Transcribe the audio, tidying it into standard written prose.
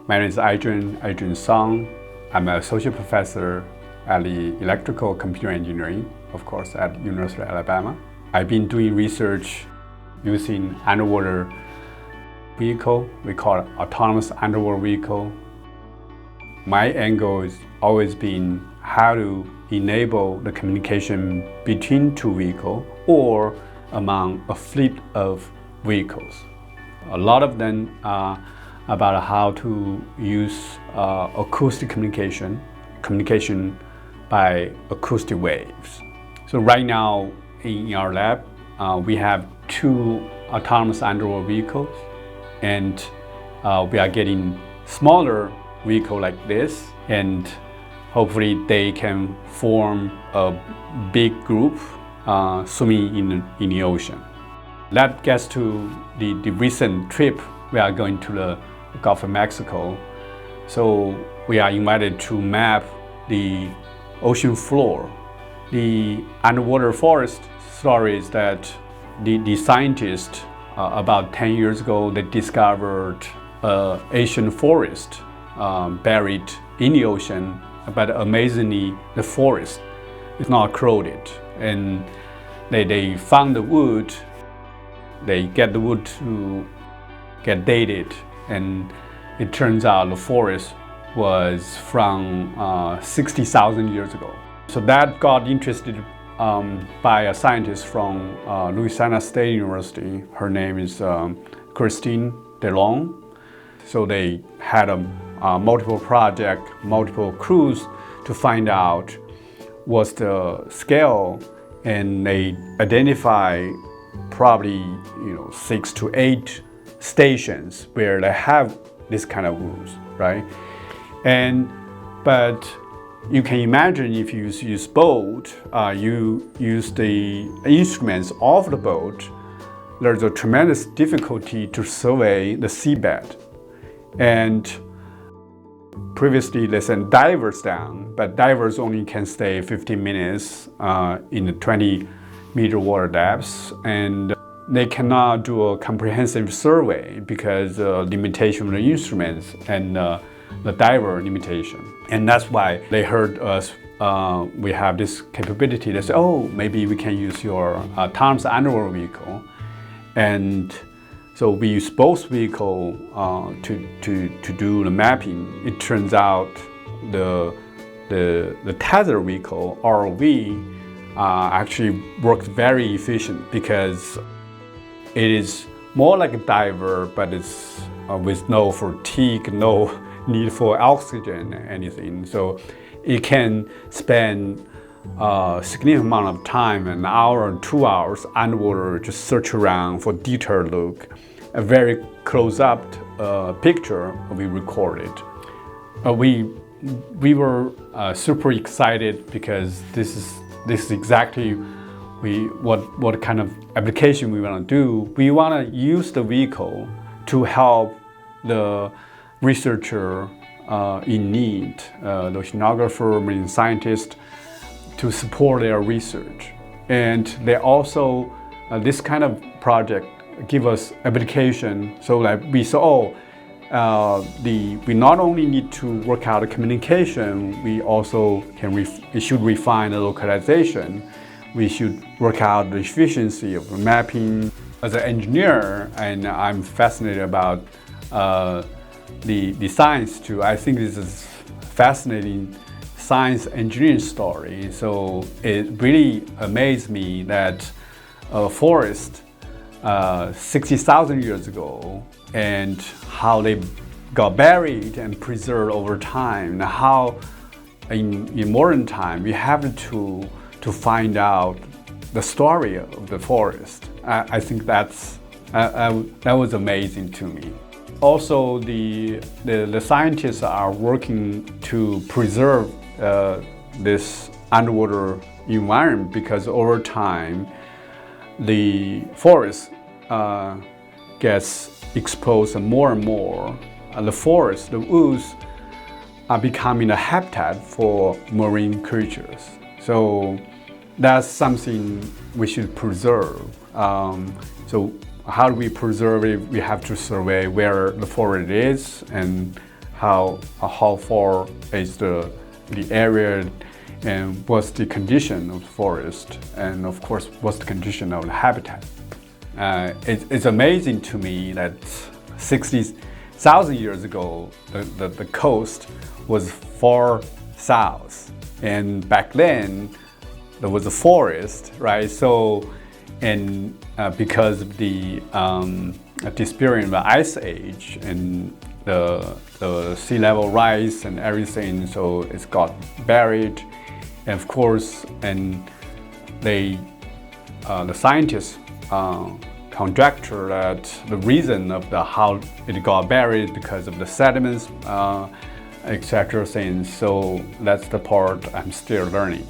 My name is Aijun Song. I'm an associate professor at the electrical computer engineering, of course, at University of Alabama. I've been doing research using underwater vehicle. We call it autonomous underwater vehicle. My angle has always been how to enable the communication between two vehicles or among a fleet of vehicles. A lot of them are about how to use acoustic communication by acoustic waves. So right now in our lab, we have two autonomous underwater vehicles, and we are getting smaller vehicle like this, and hopefully they can form a big group swimming in the ocean. That gets to the recent trip. We are going to the Gulf of Mexico. So we are invited to map the ocean floor. The underwater forest story is that the scientists about 10 years ago, they discovered Asian forest buried in the ocean, but amazingly the forest is not corroded. And they found the wood, they get the wood to get dated, and it turns out the forest was from 60,000 years ago. So that got interested by a scientist from Louisiana State University. Her name is Christine DeLong. So they had a multiple project, multiple crews to find out what's the scale, and they identify probably 6 to 8 stations where they have this kind of rules, right? But you can imagine if you use boat, you use the instruments of the boat, there's a tremendous difficulty to survey the seabed. And previously they sent divers down, but divers only can stay 15 minutes in the 20-meter water depths, and they cannot do a comprehensive survey because limitation of the instruments and the diver limitation. And that's why they heard us, we have this capability. They said, oh, maybe we can use your autonomous underwater vehicle. And so we use both vehicles to do the mapping. It turns out the tether vehicle, ROV, actually works very efficient because it is more like a diver, but it's with no fatigue, no need for oxygen, anything. So it can spend a significant amount of time, an hour or 2 hours underwater, just search around for detailed look. A very close-up picture we recorded. We were super excited because this is exactly what kind of application we want to do. We want to use the vehicle to help the researcher in need, the oceanographer, marine scientist, to support their research. And they also, this kind of project give us application, so that we saw, we not only need to work out the communication, we also should refine the localization. We should work out the efficiency of the mapping. As an engineer, and I'm fascinated about the science too. I think this is fascinating science engineering story. So it really amazed me that a forest 60,000 years ago, and how they got buried and preserved over time, and how in modern time we have to find out the story of the forest. I think that was amazing to me. Also, the scientists are working to preserve this underwater environment, because over time the forest gets exposed more and more. The forest, the woods, are becoming a habitat for marine creatures. So that's something we should preserve. So how do we preserve it? We have to survey where the forest is and how far is the area, and what's the condition of the forest, and of course what's the condition of the habitat. It's amazing to me that 60,000 years ago the coast was far south, and back then there was a forest, right? So, and because of the disappearing of the ice age and the sea level rise and everything, so it's got buried. And of course, and the scientists conjecture that the reason of how it got buried because of the sediments, etc. things. So that's the part I'm still learning.